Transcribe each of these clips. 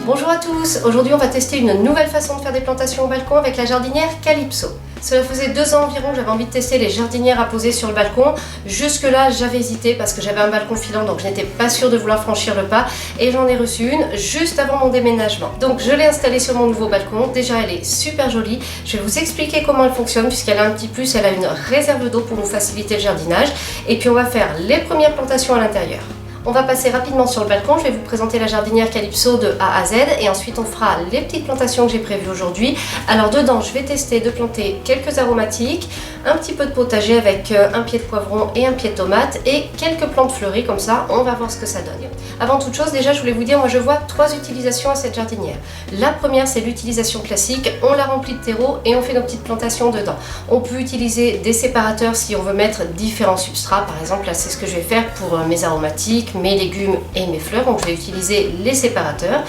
Bonjour à tous, aujourd'hui on va tester une nouvelle façon de faire des plantations au balcon avec la jardinière Calypso. Cela faisait 2 ans environ que j'avais envie de tester les jardinières à poser sur le balcon. Jusque là j'avais hésité parce que j'avais un balcon filant, donc je n'étais pas sûre de vouloir franchir le pas, et j'en ai reçu une juste avant mon déménagement. Donc je l'ai installée sur mon nouveau balcon. Déjà elle est super jolie, je vais vous expliquer comment elle fonctionne puisqu'elle a un petit plus, elle a une réserve d'eau pour nous faciliter le jardinage, et puis on va faire les premières plantations à l'intérieur. On va passer rapidement sur le balcon, je vais vous présenter la jardinière Calypso de A à Z et ensuite on fera les petites plantations que j'ai prévues aujourd'hui. Alors dedans je vais tester de planter quelques aromatiques, un petit peu de potager avec un pied de poivron et un pied de tomate et quelques plantes fleuries, comme ça on va voir ce que ça donne. Avant toute chose, déjà je voulais vous dire, moi je vois 3 utilisations à cette jardinière. La première c'est l'utilisation classique, on la remplit de terreau et on fait nos petites plantations dedans. On peut utiliser des séparateurs si on veut mettre différents substrats, par exemple là c'est ce que je vais faire pour mes aromatiques, mes légumes et mes fleurs, donc je vais utiliser les séparateurs.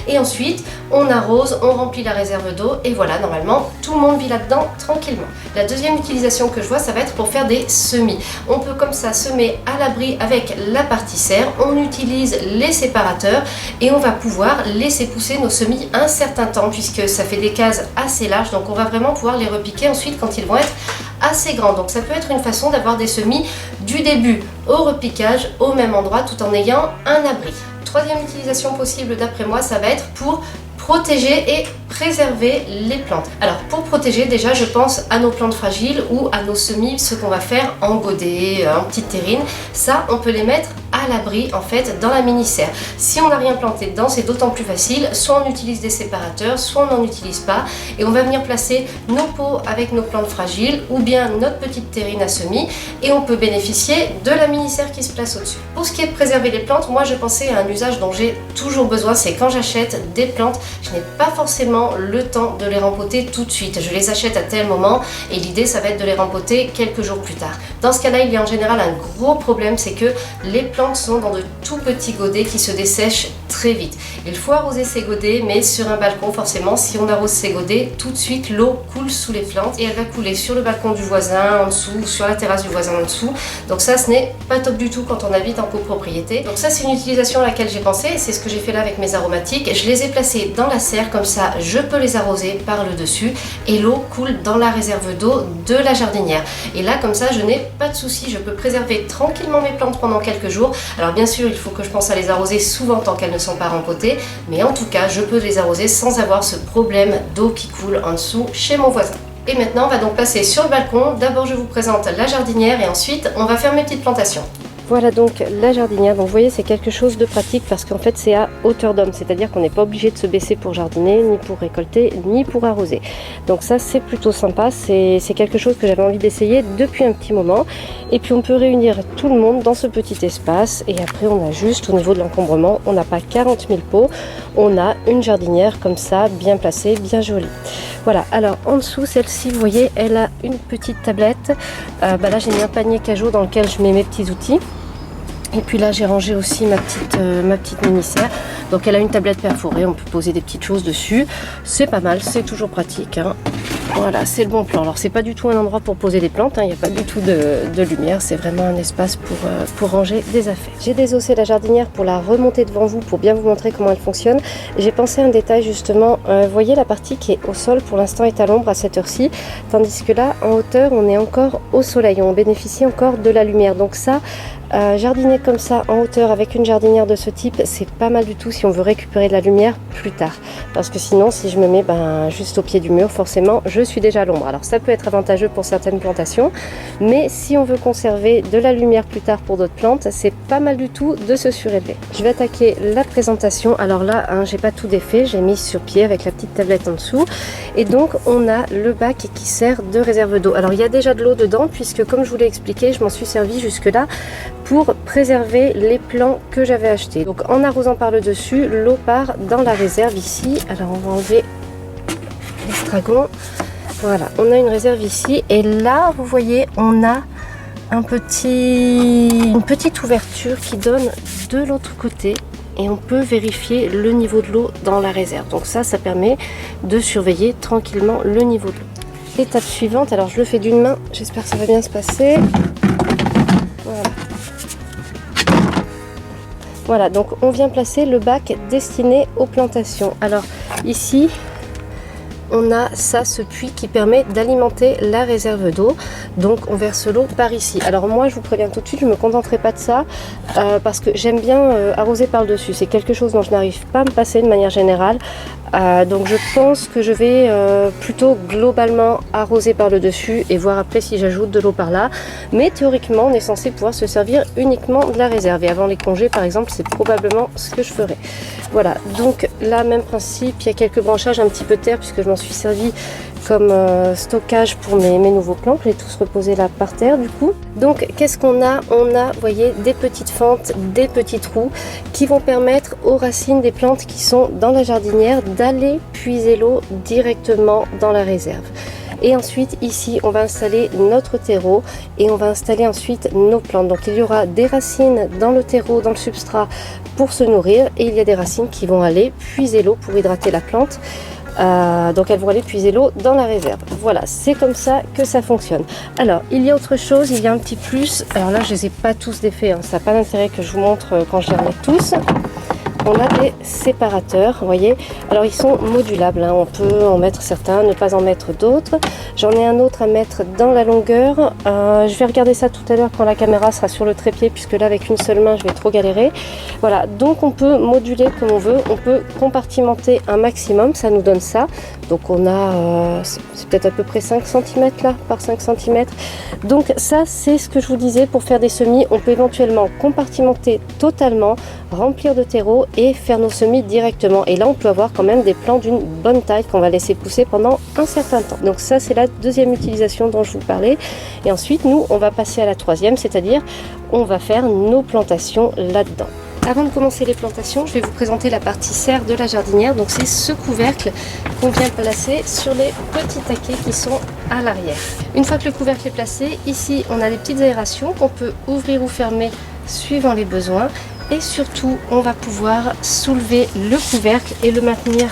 Et ensuite on arrose, on remplit la réserve d'eau et voilà, normalement tout le monde vit là-dedans tranquillement. La deuxième utilisation que je vois, ça va être pour faire des semis. On peut comme ça semer à l'abri avec la partie serre, on utilise les séparateurs et on va pouvoir laisser pousser nos semis un certain temps puisque ça fait des cases assez larges, donc on va vraiment pouvoir les repiquer ensuite quand ils vont être assez grands. Donc ça peut être une façon d'avoir des semis du début au repiquage au même endroit tout en ayant un abri. Troisième utilisation possible d'après moi, ça va être pour protéger et préserver les plantes. Alors pour protéger, déjà je pense à nos plantes fragiles ou à nos semis, ce qu'on va faire en godet, en petite terrine. Ça on peut les mettre à l'abri en fait dans la mini-serre. Si on n'a rien planté dedans, c'est d'autant plus facile, soit on utilise des séparateurs, soit on n'en utilise pas et on va venir placer nos pots avec nos plantes fragiles ou bien notre petite terrine à semis et on peut bénéficier de la mini-serre qui se place au-dessus. Pour ce qui est de préserver les plantes, moi je pensais à un usage dont j'ai toujours besoin, c'est quand j'achète des plantes, je n'ai pas forcément le temps de les rempoter tout de suite. Je les achète à tel moment et l'idée ça va être de les rempoter quelques jours plus tard. Dans ce cas-là, il y a en général un gros problème, c'est que les plantes sont dans de tout petits godets qui se dessèchent très vite. Il faut arroser ces godets, mais sur un balcon forcément, si on arrose ces godets, tout de suite l'eau coule sous les plantes et elle va couler sur le balcon du voisin en dessous ou sur la terrasse du voisin en dessous. Donc ça, ce n'est pas top du tout quand on habite en copropriété. Donc ça, c'est une utilisation à laquelle j'ai pensé et c'est ce que j'ai fait là avec mes aromatiques. Je les ai placés dans la serre, comme ça je peux les arroser par le dessus et l'eau coule dans la réserve d'eau de la jardinière. Et là, comme ça, je n'ai pas de souci, je peux préserver tranquillement mes plantes pendant quelques jours. Alors bien sûr, il faut que je pense à les arroser souvent tant qu'elles ne sont pas rempotées, mais en tout cas, je peux les arroser sans avoir ce problème d'eau qui coule en dessous chez mon voisin. Et maintenant, on va donc passer sur le balcon. D'abord, je vous présente la jardinière et ensuite, on va faire mes petites plantations. Voilà donc la jardinière, donc vous voyez c'est quelque chose de pratique parce qu'en fait c'est à hauteur d'homme, c'est-à-dire qu'on n'est pas obligé de se baisser pour jardiner, ni pour récolter, ni pour arroser. Donc ça c'est plutôt sympa, c'est quelque chose que j'avais envie d'essayer depuis un petit moment. Et puis on peut réunir tout le monde dans ce petit espace et après on a juste au niveau de l'encombrement, on n'a pas 40 000 pots, on a une jardinière comme ça, bien placée, bien jolie. Voilà, alors en dessous celle-ci vous voyez elle a une petite tablette, là j'ai mis un panier cajot dans lequel je mets mes petits outils. Et puis là j'ai rangé aussi ma petite mini-serre. Donc elle a une tablette perforée, on peut poser des petites choses dessus. C'est pas mal, c'est toujours pratique, hein. Voilà, c'est le bon plan. Alors c'est pas du tout un endroit pour poser des plantes, hein. Il n'y a pas du tout de lumière, c'est vraiment un espace pour ranger des affaires. J'ai désossé la jardinière pour la remonter devant vous, pour bien vous montrer comment elle fonctionne. J'ai pensé à un détail justement, vous voyez la partie qui est au sol pour l'instant est à l'ombre à cette heure-ci, tandis que là en hauteur on est encore au soleil, on bénéficie encore de la lumière. Donc ça, jardiner comme ça en hauteur avec une jardinière de ce type, c'est pas mal du tout si on veut récupérer de la lumière plus tard. Parce que sinon, si je me mets juste au pied du mur, forcément, je suis déjà à l'ombre. Alors ça peut être avantageux pour certaines plantations, mais si on veut conserver de la lumière plus tard pour d'autres plantes, c'est pas mal du tout de se surélever. Je vais attaquer la présentation. Alors là, hein, j'ai pas tout défait, j'ai mis sur pied avec la petite tablette en dessous. Et donc, on a le bac qui sert de réserve d'eau. Alors il y a déjà de l'eau dedans, puisque comme je vous l'ai expliqué, je m'en suis servi jusque-là pour préserver les plants que j'avais achetés. Donc en arrosant par le dessus, l'eau part dans la réserve ici. Alors on va enlever l'estragon. Voilà, on a une réserve ici et là vous voyez on a une petite ouverture qui donne de l'autre côté et on peut vérifier le niveau de l'eau dans la réserve. Donc ça permet de surveiller tranquillement le niveau de l'eau. L'étape suivante, alors je le fais d'une main, j'espère que ça va bien se passer. Voilà. Voilà, donc on vient placer le bac destiné aux plantations. Alors ici, on a ce puits qui permet d'alimenter la réserve d'eau. Donc on verse l'eau par ici. Alors moi je vous préviens tout de suite, je ne me contenterai pas de ça parce que j'aime bien arroser par le dessus. C'est quelque chose dont je n'arrive pas à me passer de manière générale. Donc je pense que je vais plutôt globalement arroser par le dessus et voir après si j'ajoute de l'eau par là. Mais théoriquement on est censé pouvoir se servir uniquement de la réserve. Et avant les congés par exemple, c'est probablement ce que je ferai. Voilà, donc là même principe, il y a quelques branchages, un petit peu de terre puisque je m'en suis servi comme stockage pour mes nouveaux plants. Je les ai tous reposés là par terre du coup. Donc qu'est-ce qu'on a? On a, vous voyez, des petites fentes, des petits trous qui vont permettre aux racines des plantes qui sont dans la jardinière d'aller puiser l'eau directement dans la réserve. Et ensuite ici on va installer notre terreau et on va installer ensuite nos plantes. Donc il y aura des racines dans le terreau, dans le substrat pour se nourrir et il y a des racines qui vont aller puiser l'eau pour hydrater la plante. Donc elles vont aller puiser l'eau dans la réserve. Voilà, c'est comme ça que ça fonctionne. Alors il y a autre chose, il y a un petit plus. Alors là je les ai pas tous défaits, hein. Ça n'a pas d'intérêt que je vous montre quand je les remets tous. On a des séparateurs, vous voyez. Alors ils sont modulables, hein. On peut en mettre certains, ne pas en mettre d'autres. J'en ai un autre à mettre dans la longueur. Je vais regarder ça tout à l'heure quand la caméra sera sur le trépied, puisque là avec une seule main je vais trop galérer. Voilà, donc on peut moduler comme on veut, on peut compartimenter un maximum, ça nous donne ça. Donc on a, c'est peut-être à peu près 5 cm là, par 5 cm. Donc ça c'est ce que je vous disais, pour faire des semis, on peut éventuellement compartimenter totalement, remplir de terreau et faire nos semis directement. Et là on peut avoir quand même des plants d'une bonne taille qu'on va laisser pousser pendant un certain temps. Donc ça c'est la deuxième utilisation dont je vous parlais. Et ensuite nous on va passer à la troisième, c'est-à-dire on va faire nos plantations là-dedans. Avant de commencer les plantations, je vais vous présenter la partie serre de la jardinière. Donc c'est ce couvercle qu'on vient placer sur les petits taquets qui sont à l'arrière. Une fois que le couvercle est placé, ici on a des petites aérations qu'on peut ouvrir ou fermer suivant les besoins. Et surtout, on va pouvoir soulever le couvercle et le maintenir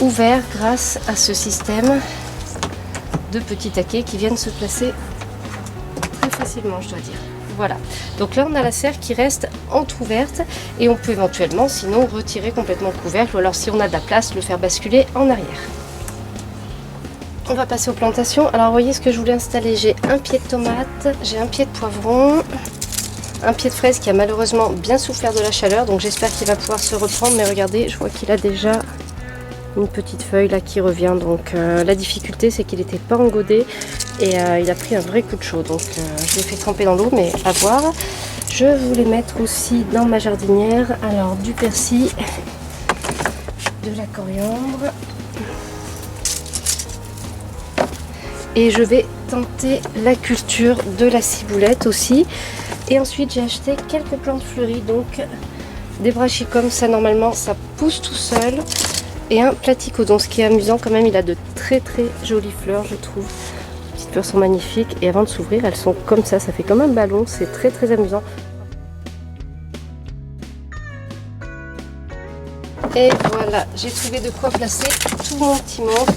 ouvert grâce à ce système de petits taquets qui viennent se placer très facilement, je dois dire. Voilà, donc là on a la serre qui reste entrouverte et on peut éventuellement sinon retirer complètement le couvercle ou alors si on a de la place le faire basculer en arrière. On va passer aux plantations. Alors vous voyez ce que je voulais installer, j'ai un pied de tomate, j'ai un pied de poivron, un pied de fraise qui a malheureusement bien souffert de la chaleur, donc j'espère qu'il va pouvoir se reprendre, mais regardez, je vois qu'il a déjà une petite feuille là qui revient, donc la difficulté c'est qu'il n'était pas engodé et il a pris un vrai coup de chaud, donc je l'ai fait tremper dans l'eau, mais à voir. Je voulais mettre aussi dans ma jardinière alors du persil, de la coriandre et je vais tenter la culture de la ciboulette aussi. Et ensuite j'ai acheté quelques plantes fleuries, donc des brachicums, ça normalement ça pousse tout seul, et un platycodon. Ce qui est amusant quand même, il a de très très jolies fleurs je trouve. Les petites fleurs sont magnifiques et avant de s'ouvrir elles sont comme ça fait comme un ballon, c'est très très amusant. Et voilà, j'ai trouvé de quoi placer tout mon petit monde.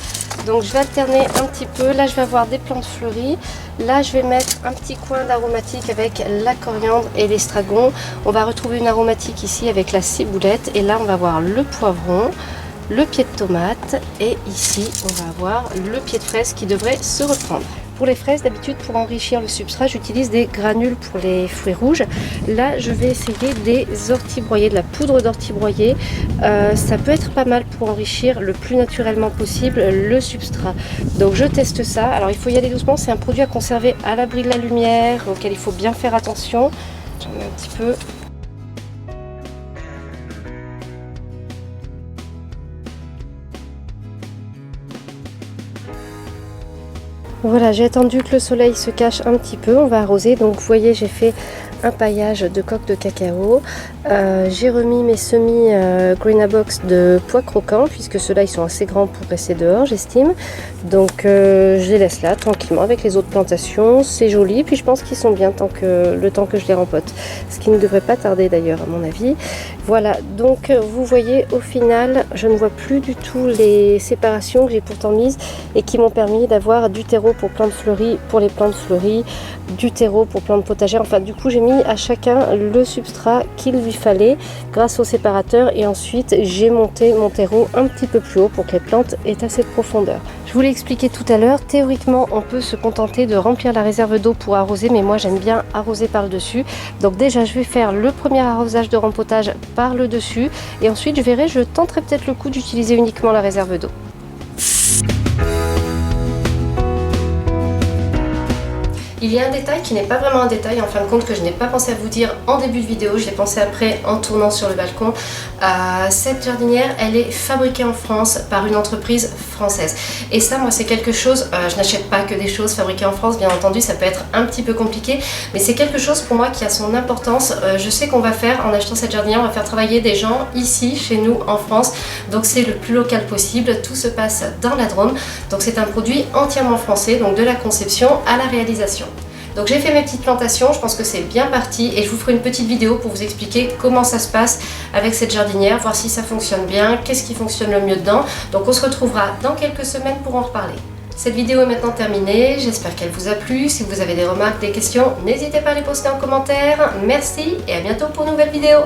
Donc je vais alterner un petit peu. Là je vais avoir des plantes fleuries. Là je vais mettre un petit coin d'aromatique avec la coriandre et l'estragon. On va retrouver une aromatique ici avec la ciboulette. Et là on va avoir le poivron, le pied de tomate. Et ici on va avoir le pied de fraise qui devrait se reprendre. Pour les fraises, d'habitude, pour enrichir le substrat, j'utilise des granules pour les fruits rouges. Là, je vais essayer des orties broyées, de la poudre d'ortie broyée. Ça peut être pas mal pour enrichir le plus naturellement possible le substrat. Donc, je teste ça. Alors, il faut y aller doucement. C'est un produit à conserver à l'abri de la lumière, auquel il faut bien faire attention. J'en mets un petit peu. Voilà, j'ai attendu que le soleil se cache un petit peu, on va arroser. Donc vous voyez, j'ai fait un paillage de coque de cacao. J'ai remis mes semis Greenabox de pois croquants, puisque ceux-là ils sont assez grands pour rester dehors, j'estime. Donc je les laisse là tranquillement avec les autres plantations. C'est joli, puis je pense qu'ils sont bien le temps que je les rempote. Ce qui ne devrait pas tarder d'ailleurs à mon avis. Voilà, donc vous voyez au final, je ne vois plus du tout les séparations que j'ai pourtant mises et qui m'ont permis d'avoir du terreau pour plantes fleuries, pour les plantes fleuries, du terreau pour plantes potagères. Enfin du coup j'ai mis mis à chacun le substrat qu'il lui fallait grâce au séparateur et ensuite j'ai monté mon terreau un petit peu plus haut pour que les plantes aient assez de profondeur. Je vous l'ai expliqué tout à l'heure, théoriquement on peut se contenter de remplir la réserve d'eau pour arroser, mais moi j'aime bien arroser par le dessus. Donc déjà je vais faire le premier arrosage de rempotage par le dessus et ensuite je tenterai peut-être le coup d'utiliser uniquement la réserve d'eau. Il y a un détail qui n'est pas vraiment un détail en fin de compte que je n'ai pas pensé à vous dire en début de vidéo, je l'ai pensé après en tournant sur le balcon. Cette jardinière, elle est fabriquée en France par une entreprise française. Et ça, moi, c'est quelque chose, je n'achète pas que des choses fabriquées en France, bien entendu, ça peut être un petit peu compliqué, mais c'est quelque chose pour moi qui a son importance. Je sais qu'on va faire, en achetant cette jardinière, on va faire travailler des gens ici, chez nous, en France, donc c'est le plus local possible, tout se passe dans la Drôme, donc c'est un produit entièrement français, donc de la conception à la réalisation. Donc j'ai fait mes petites plantations, je pense que c'est bien parti et je vous ferai une petite vidéo pour vous expliquer comment ça se passe avec cette jardinière, voir si ça fonctionne bien, qu'est-ce qui fonctionne le mieux dedans. Donc on se retrouvera dans quelques semaines pour en reparler. Cette vidéo est maintenant terminée, j'espère qu'elle vous a plu. Si vous avez des remarques, des questions, n'hésitez pas à les poster en commentaire. Merci et à bientôt pour une nouvelle vidéo.